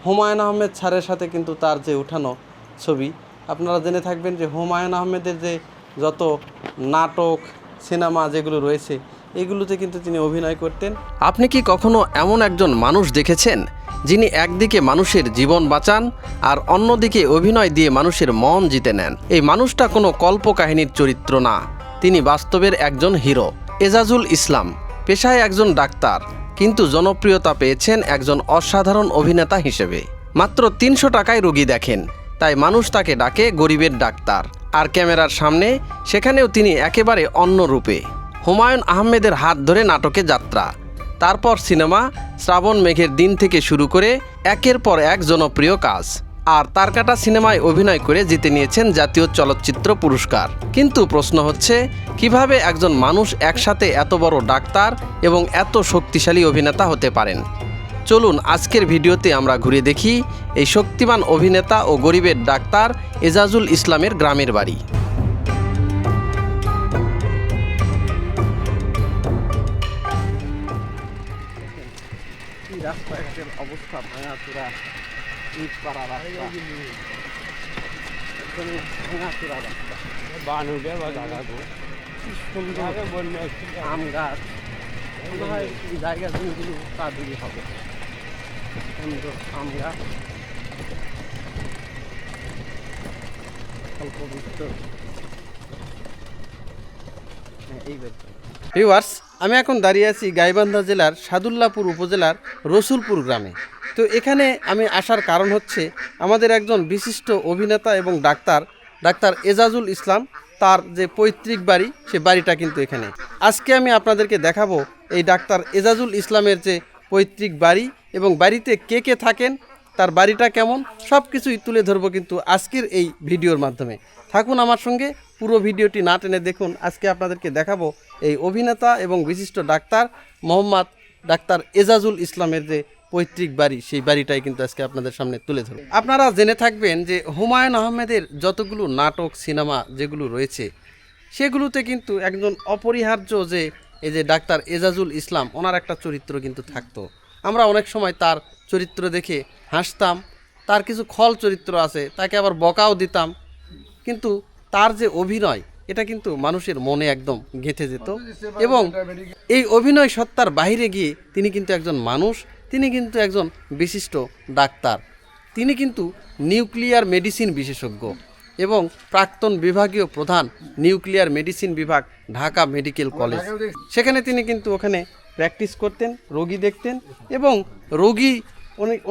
হুমায়ুন আহমেদ স্যারের সাথে কিন্তু তার যে উঠানো ছবি, আপনারা জেনে থাকবেন যে হুমায়ুন আহমেদের যে যত নাটক সিনেমা যেগুলো রয়েছে এগুলোতে কিন্তু তিনি অভিনয় করতেন। আপনি কি কখনো এমন একজন মানুষ দেখেছেন যিনি একদিকে মানুষের জীবন বাঁচান আর অন্যদিকে অভিনয় দিয়ে মানুষের মন জিতে নেন? এই মানুষটা কোনো কল্পকাহিনীর চরিত্র না, তিনি বাস্তবের একজন হিরো। এজাজুল ইসলাম পেশায় একজন ডাক্তার, কিন্তু জনপ্রিয়তা পেয়েছেন একজন অসাধারণ অভিনেতা হিসেবে। মাত্র ৩০০ টাকায় রোগী দেখেন, তাই মানুষ তাকে ডাকে গরিবের ডাক্তার। আর ক্যামেরার সামনে সেখানেও তিনি একেবারে অন্য রূপে। হুমায়ুন আহমেদের হাত ধরে নাটকে যাত্রা, তারপর সিনেমা, শ্রাবণ মেঘের দিন থেকে শুরু করে একের পর এক জনপ্রিয় কাজ। আর তারকাটা সিনেমায় অভিনয় করে জিতে নিয়েছেন জাতীয় চলচ্চিত্র পুরস্কার। কিন্তু প্রশ্ন হচ্ছে, কিভাবে একজন মানুষ একসাথে এত বড় ডাক্তার এবং এত শক্তিশালী অভিনেতা হতে পারেন? চলুন আজকের ভিডিওতে আমরা ঘুরে দেখি এই শক্তিমান অভিনেতা ও গরিবের ডাক্তার এজাজুল ইসলামের গ্রামের বাড়ি। রাস্তাঘাটের অবস্থা ভাঙাচোরা, ইট পাড়া রাস্তা, ভাঙাচোরা রাস্তা, বানুড়ে বা জায়গাগুলো কি সুন্দর, আম গাছ, মনে হয় এই জায়গা জমিগুলো তাদেরই হবে, সুন্দর আম গাছ, অল্প বিস্তর। ভিউয়ার্স, আমি এখন দাঁড়িয়ে আছি গাইবান্ধা জেলার সাদুল্লাপুর উপজেলার রসুলপুর গ্রামে। তো এখানে আমি আসার কারণ হচ্ছে আমাদের একজন বিশিষ্ট অভিনেতা এবং ডাক্তার এজাজুল ইসলাম, তার যে পৈতৃক বাড়ি, সে বাড়িটা কিন্তু এখানে। আজকে আমি আপনাদেরকে দেখাবো এই ডাক্তার এজাজুল ইসলামের যে পৈতৃক বাড়ি এবং বাড়িতে কে কে থাকেন, তার বাড়িটা কেমন, সব কিছুই তুলে ধরবো কিন্তু আজকের এই ভিডিওর মাধ্যমে। থাকুন আমার সঙ্গে, পুরো ভিডিওটি না টেনে দেখুন। আজকে আপনাদেরকে দেখাবো এই অভিনেতা এবং বিশিষ্ট ডাক্তার মোহাম্মদ ডাক্তার এজাজুল ইসলামের যে পৈতৃক বাড়ি, সেই বাড়িটাই কিন্তু আজকে আপনাদের সামনে তুলে ধরব। আপনারা জেনে থাকবেন যে হুমায়ুন আহমেদের যতগুলো নাটক সিনেমা যেগুলো রয়েছে সেগুলোতে কিন্তু একজন অপরিহার্য যে এই যে ডাক্তার এজাজুল ইসলাম, ওনার একটা চরিত্র কিন্তু থাকতো। আমরা অনেক সময় তার চরিত্র দেখে হাসতাম, তার কিছু খল চরিত্র আছে তাকে আবার বকাও দিতাম, কিন্তু তার যে অভিনয় এটা কিন্তু মানুষের মনে একদম গেঁথে যেত। এবং এই অভিনয় সত্তার বাইরে গিয়ে তিনি কিন্তু একজন মানুষ, তিনি কিন্তু একজন বিশিষ্ট ডাক্তার, তিনি কিন্তু নিউক্লিয়ার মেডিসিন বিশেষজ্ঞ এবং প্রাক্তন বিভাগীয় প্রধান নিউক্লিয়ার মেডিসিন বিভাগ, ঢাকা মেডিকেল কলেজ। সেখানে তিনি কিন্তু ওখানে প্র্যাকটিস করতেন, রোগী দেখতেন এবং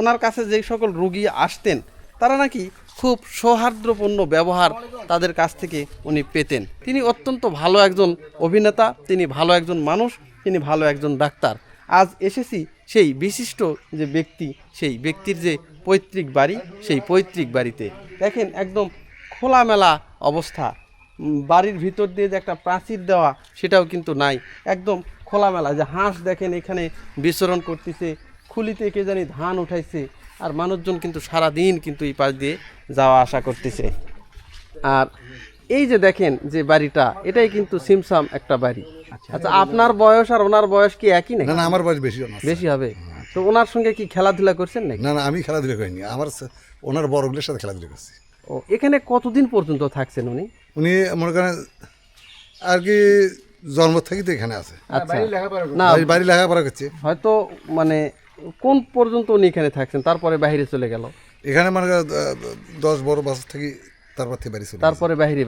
ওনার কাছে যে সকল রোগী আসতেন তারা নাকি খুব সৌহার্দ্যপূর্ণ ব্যবহার তাদের কাছ থেকে উনি পেতেন। তিনি অত্যন্ত ভালো একজন অভিনেতা, তিনি ভালো একজন মানুষ, তিনি ভালো একজন ডাক্তার। আজ এসেছি সেই বিশিষ্ট যে ব্যক্তি, সেই ব্যক্তির যে পৈতৃক বাড়ি, সেই পৈতৃক বাড়িতে দেখেন একদম খোলামেলা অবস্থা। বাড়ির ভিতর দিয়ে যে একটা প্রাচীর দেওয়া সেটাও কিন্তু নাই, একদম খোলামেলা। যে হাঁস দেখেন এখানে বিচরণ করতেছে, খুলিতে কে জানি ধান উঠাইছে, আর মানুষজন কিন্তু সারাদিন কিন্তু এই পাশ দিয়ে যাওয়া আসা করতেছে। আর এই যে দেখেন যে বাড়িটা, এটাই কিন্তু সিমসাম একটা বাড়ি। আচ্ছা, আপনার বয়স আর ওনার বয়স কি একই নাকি? না, আমার বয়স বেশি হবে। তো ওনার সঙ্গে কি খেলাধুলা করছেন নাকি? না, আমি খেলাধুলা করিনি, আমার ওনার বড়গুলোর সাথে খেলাধুলা করছি। ও, এখানে কতদিন পর্যন্ত থাকছেন উনি? উনি মনে করেন আর কি জন্ম থেকে তো এখানে আছে। আচ্ছা, না বাড়ি লেখাপড়া করছে হয়তো, মানে কোন পর্যন্ত উনি এখানে থাকছেন, তারপরে বাইরে চলে গেল? এখানে মনে করেন 10-12 বছর থেকে তারপর থেকে বাড়ি চলে, তারপরে বাইরে।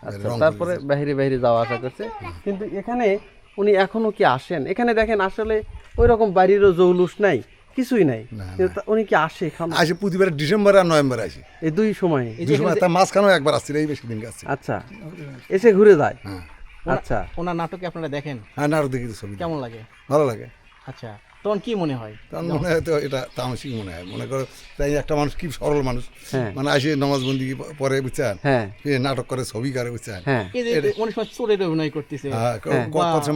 আচ্ছা, তারপরে বাইরে যাওয়া আসা করছে। কিন্তু এখানে উনি এখনো কি আসেন? এখানে দেখেন আসলে ওই রকম বাড়িরও জৌলুস নাই, কিছুই নাই, উনি কি আসে? আসে প্রতিবার ডিসেম্বর আর নভেম্বর আসে, এই দুই সময়। তার মাঝখানেও একবার আসছিল, এই বেশি দিন আসছে। আচ্ছা, এসে ঘুরে যায়। আচ্ছা, ওনার নাটকে আপনারা দেখেন? হ্যাঁ, নাটক দেখি, ছবি কেমন লাগে? ভালো লাগে। আচ্ছা, তখন কি মনে হয়? তখন মনে হয় তো এটা তামসিক মনে হয়, মনে করো তাই একটা মানুষ কি সরল মানুষ, মানে আসে নমাজবন্দি পরে বুঝছেন, নাটক করে, ছবি করে বুঝছেন, অনেক সময় চোরের অভিনয় করতেছে,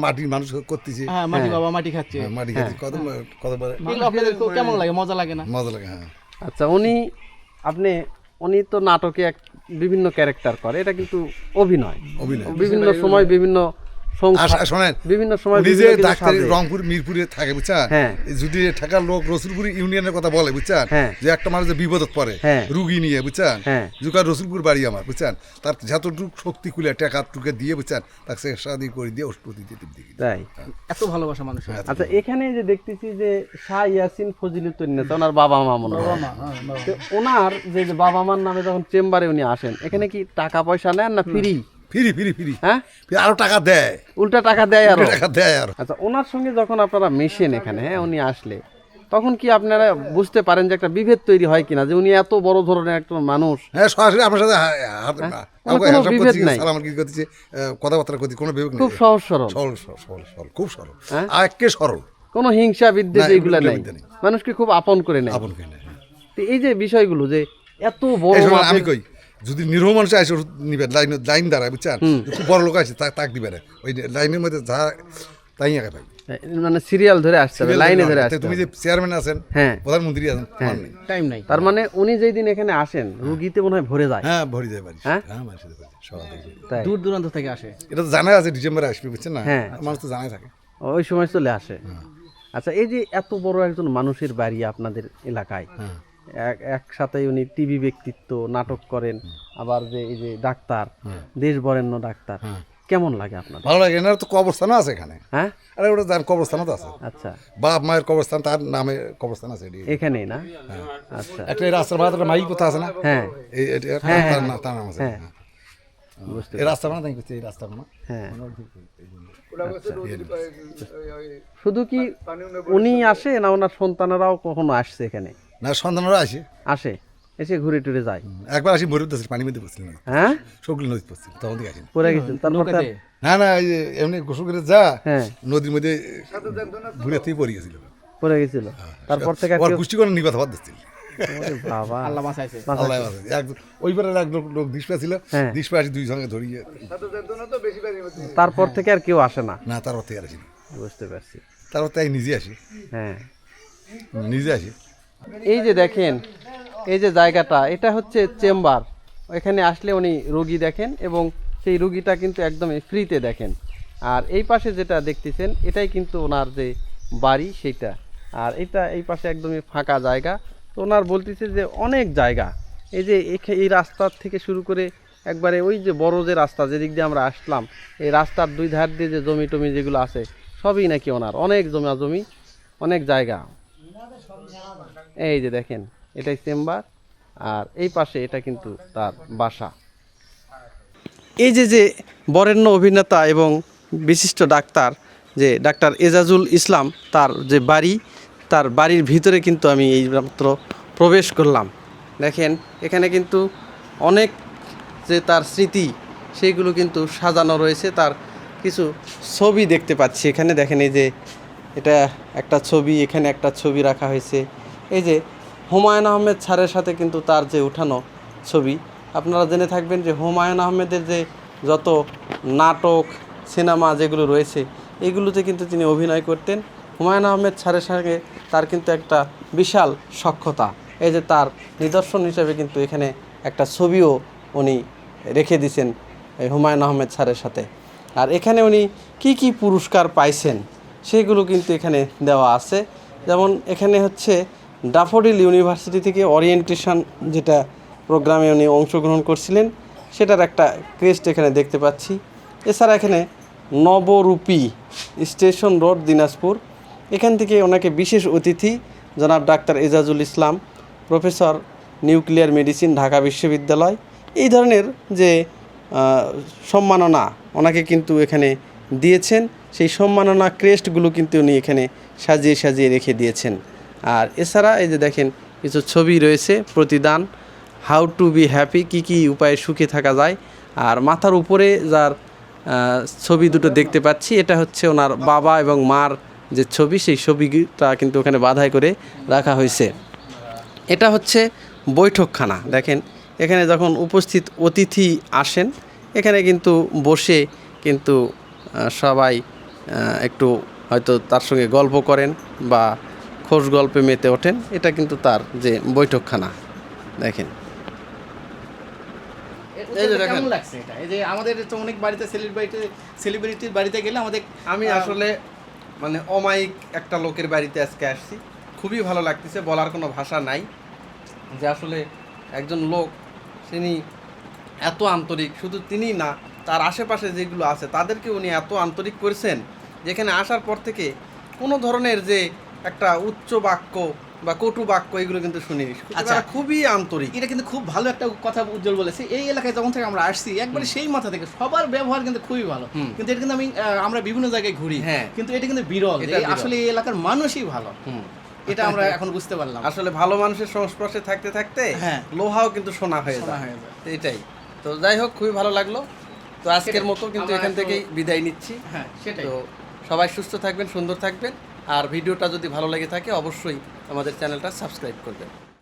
মাটির মানুষ করতেছে, মাটি বাবা মাটি খাচ্ছে, মাটি খাচ্ছে, কত আপনাদের কেমন লাগে? মজা লাগে না? মজা লাগে, হ্যাঁ। আচ্ছা, উনি তো নাটকে বিভিন্ন ক্যারেক্টার করে, এটা কিন্তু অভিনয়, বিভিন্ন সময় বিভিন্ন সংখ্যা শোনেন বিভিন্ন সময় নিজে বিভিন্ন কিছু ডাক্তারি সাজে। রংপুর মিরপুরে থাকে বুঝছেন, হ্যাঁ। যদি ঢাকার লোক রসুলপুর ইউনিয়নের কথা বলে বুঝছেন, হ্যাঁ। যে একটা মানুষ যে বিপদত পড়ে হ্যাঁ। রুগী নিয়ে বুঝছেন, হ্যাঁ। যুগার রসুলপুর বাড়ি আমার বুঝছেন, তার যতটুকু শক্তি খুলে টাকা টুকে দিয়ে বুঝছেন তাকে চিকিৎসা দিয়ে করে দিয়ে ওষুধ দিয়ে দিই। তাই এত ভালোবাসা মানুষ আচ্ছা, এখানে যে দেখতেছি যে শাহ ইয়াসিন ফজিলুদ্দিন নেতা, ওনার বাবা মা মনে হয়। তো ওনার যে বাবা মার নামে যখন চেম্বারে উনি আসেন, এখানে কি টাকা পয়সা নেন না ফ্রি? ফিরি ফিরি ফিরি হ্যাঁ, আরো টাকা দেয়, উল্টা টাকা দেয় আরো। টাকা দেয় আরো। আচ্ছা, ওনার সঙ্গে যখন আপনারা মেশেন এখানে, হ্যাঁ, উনি আসলে তখন কি আপনারা বুঝতে পারেন যে একটা বিভেদ তৈরি হয় কিনা, যে উনি এত বড় ধরনের একটা মানুষ? হ্যাঁ, সরাসরি আমার সাথে কোনো বিভেদ নাই, সালাম কি করতেছে, কথাবার্তা করতে কোনো বিভেদ খুব নেই, সহজ সরল, সরল সরল সরল খুব সরল, হ্যাঁ? একে সরল, কোনো হিংসা বিদ্বেষ না, এইগুলা এগুলো নাই, বিদ্যা নেই। মানুষকে খুব আপন করে নেয়। আপন কিনে। তো এই যে বিষয়গুলো, যে এত বড় এই সময় মাপের- আমি কই যদি নিরহ মানুষ আসে ওষুধ নিবে, লাইন দাঁড়ায় বুঝছেন, খুব বড় লোক আছে তাক দিবে না, ওই লাইনের মধ্যে যা তাই আগে পাই, মানে সিরিয়াল ধরে আসতে হবে, লাইনে ধরে আসতে তুমি হবে। যে চেয়ারম্যান আছেন, হ্যাঁ। প্রধানমন্ত্রী আছেন, তোমার নেই। টাইম নাই। তার মানে উনি যেই দিন এখানে আসেন, রুগীতে মনে হয় ভরে যায়। হ্যাঁ, ভরি যায় বাড়ি, হ্যাঁ? হ্যাঁ, মানুষের বাড়ি সবাই দেখবে। তাই দূর দূরান্ত থেকে আসে। এটা তো জানাই আছে ডিসেম্বরে আসবে বুঝছেন না, হ্যাঁ। মানুষ তো জানাই থাকে। ওই সময় চলে আসে। আচ্ছা, এই যে এত বড় একজন মানুষের বাড়ি আপনাদের এলাকায়, হ্যাঁ। একসাথে উনি টিভি ব্যক্তিত্ব, নাটক করেন, আবার যে এই যে ডাক্তার, দেশ বরেণ্য ডাক্তার, কেমন লাগে আপনাদের? ভালো লাগে, এনার তো কবরস্থানও আছে এখানে। হ্যাঁ, আরে ওটা যার কবরস্থানও তো আছে, আচ্ছা, বাপ মায়ের কবরস্থান, তার নামে কবরস্থান আছে এটি। এখানেই না? আচ্ছা, একটা এই রাস্তার ভাড়া একটা মাইক কোথা আছে না, হ্যাঁ, তার নাম আছে। হ্যাঁ। হ্যাঁ। বুঝতে এই রাস্তা বানা তাই করছে, এই রাস্তা বানা। হ্যাঁ। শুধু কি উনি আসে না, ওনার সন্তানেরাও কখনো আসছে এখানে? না, সন্তানরা আসে, আসে, এসে ঘুরে টুরে যায়। একবার আসি ভরে উঠতেছিল, পানির মধ্যে পড়ছিল না, হ্যাঁ, সকল নদী পড়ছিল, তখন থেকে আসেন। পরে গেছেন, তারপর তার- নৌকাতে? না না, এই যে এমনি গোসল করে যা হ্যাঁ, নদীর মধ্যে ঘুরে থেকে পড়ে গেছিল, পরে গেছিল, তারপর থেকে আর ওর কেউ- পুষ্টি করে নিবাদ হওয়ার দিচ্ছিল। ওরে বাবা, আল্লাহ বাঁচাইছে। আল্লাহ বাঁচাইছে। ওইবারে এক লোক দিশপা ছিল, হ্যাঁ। দিশপা আসি দুই সঙ্গে ধরিয়ে, তারপর থেকে আর কেউ আসে না। না তারপর থেকে আর আসি, বুঝতে পারছি। তারপর তাই নিজে আসি, হ্যাঁ, নিজে আসি। এই যে দেখেন, এই যে জায়গাটা, এটা হচ্ছে চেম্বার। এখানে আসলে উনি রোগী দেখেন, এবং সেই রোগীটা কিন্তু একদমই ফ্রিতে দেখেন। আর এই পাশে যেটা দেখতেছেন, এটাই কিন্তু ওনার যে বাড়ি সেইটা। আর এটা এই পাশে একদমই ফাঁকা জায়গা। তো ওনার বলতেছে যে অনেক জায়গা, এই যে এই রাস্তার থেকে শুরু করে একবারে ওই যে বড় যে রাস্তা, যেদিক দিয়ে আমরা আসলাম, এই রাস্তার দুই ধার দিয়ে যে জমি টমি যেগুলো আছে, সবই নাকি ওনার, অনেক জমি, অনেক জায়গা। এই যে দেখেন, এটাই চেম্বার, আর এই পাশে এটা কিন্তু তার বাসা। এই যে বরেণ্য অভিনেতা এবং বিশিষ্ট ডাক্তার, যে ডাক্তার এজাজুল ইসলাম, তার যে বাড়ি, তার বাড়ির ভিতরে কিন্তু আমি এই মাত্র প্রবেশ করলাম। দেখেন, এখানে কিন্তু অনেক যে তার স্মৃতি, সেইগুলো কিন্তু সাজানো রয়েছে। তার কিছু ছবি দেখতে পাচ্ছি এখানে। দেখেন, এই যে এটা একটা ছবি, এখানে একটা ছবি রাখা হয়েছে। এই যে হুমায়ুন আহমেদ স্যারের সাথে কিন্তু তার যে উঠানো ছবি, আপনারা জেনে থাকবেন যে হুমায়ুন আহমেদের যে যত নাটক, সিনেমা যেগুলো রয়েছে, এগুলোতে কিন্তু তিনি অভিনয় করতেন। হুমায়ুন আহমেদ স্যারের সঙ্গে তার কিন্তু একটা বিশাল সখ্যতা। এই যে তার নিদর্শন হিসেবে কিন্তু এখানে একটা ছবিও উনি রেখে দিয়েছেন এই হুমায়ুন আহমেদ স্যারের সাথে। আর এখানে উনি কি কি পুরস্কার পাইছেন সেগুলো কিন্তু এখানে দেওয়া আছে। যেমন এখানে হচ্ছে ড্যাফোডিল ইউনিভার্সিটি থেকে ওরিয়েন্টেশন যেটা প্রোগ্রামে উনি অংশগ্রহণ করছিলেন, সেটার একটা ক্রেস্ট এখানে দেখতে পাচ্ছি। এছাড়া এখানে নবরূপী স্টেশন রোড, দিনাজপুর, এখান থেকে ওনাকে বিশেষ অতিথি জনাব ডাক্তার এজাজুল ইসলাম, প্রফেসর নিউক্লিয়ার মেডিসিন, ঢাকা বিশ্ববিদ্যালয়, এই ধরনের যে সম্মাননা ওনাকে কিন্তু এখানে দিয়েছেন। সেই সম্মাননা ক্রেস্টগুলো কিন্তু উনি এখানে সাজিয়ে সাজিয়ে রেখে দিয়েছেন। আর এছাড়া এই যে দেখেন, কিছু ছবি রয়েছে, প্রতিদান, হাউ টু বি হ্যাপি, কী কী উপায়ে সুখে থাকা যায়। আর মাথার উপরে যার ছবি দুটো দেখতে পাচ্ছি, এটা হচ্ছে ওনার বাবা এবং মার যে ছবি, সেই ছবিটা কিন্তু ওখানে বাঁধাই করে রাখা হয়েছে। এটা হচ্ছে বৈঠকখানা। দেখেন, এখানে যখন উপস্থিত অতিথি আসেন, এখানে কিন্তু বসে কিন্তু সবাই একটু হয়তো তার সঙ্গে গল্প করেন বা খোশ গল্পে মেতে ওঠেন। এটা কিন্তু তার যে বৈঠকখানা। দেখেন, এই যে দেখেন। কেমন লাগছে এটা? এই যে আমাদের তো অনেক বাড়িতে সেলিব্রিটির বাড়িতে গেলে আমাদের আমি আসলে মানে অমায়িক একটা লোকের বাড়িতে আজকে আসছি, খুবই ভালো লাগতেছে, বলার কোনো ভাষা নাই যে আসলে একজন লোক তিনি এত আন্তরিক, শুধু তিনি না তার আশেপাশে যেগুলো আছে তাদেরকে উনি এত আন্তরিক করেছেন, যেখানে আসার পর থেকে কোনো ধরনের যে একটা উচ্চ বাক্য বা কটু বাক্য এগুলো কিন্তু শুনিনি। আচ্ছা। তারা খুবই আন্তরিক। এটা কিন্তু খুব ভালো একটা কথা উজ্জ্বল বলেছে। এই এলাকায় যখন থেকে আমরা আসছি একবারে সেই মাথা থেকে সবার ব্যবহার কিন্তু খুবই ভালো। কিন্তু এটা কিন্তু আমরা বিভিন্ন জায়গায় ঘুরি, হ্যাঁ। কিন্তু এটা কিন্তু বিরল। এটা বিরল। আসলে এই এলাকার মানুষই ভালো, এটা আমরা এখন বুঝতে পারলাম। আসলে ভালো মানুষের সংস্পর্শে থাকতে থাকতে হ্যাঁ। লোহাও কিন্তু সোনা হয়ে সোনা যায়। হয়ে যায়। তো এটাই। তো যাই হোক, খুবই ভালো লাগলো। তো আজকের মতো কিন্তু আমরা এখান একটু- থেকেই বিদায় নিচ্ছি। হ্যাঁ, সেটাই। তো সবাই সুস্থ থাকবেন, সুন্দর থাকবেন, আর ভিডিওটা যদি ভালো লেগে থাকে অবশ্যই আমাদের চ্যানেলটা সাবস্ক্রাইব করবেন।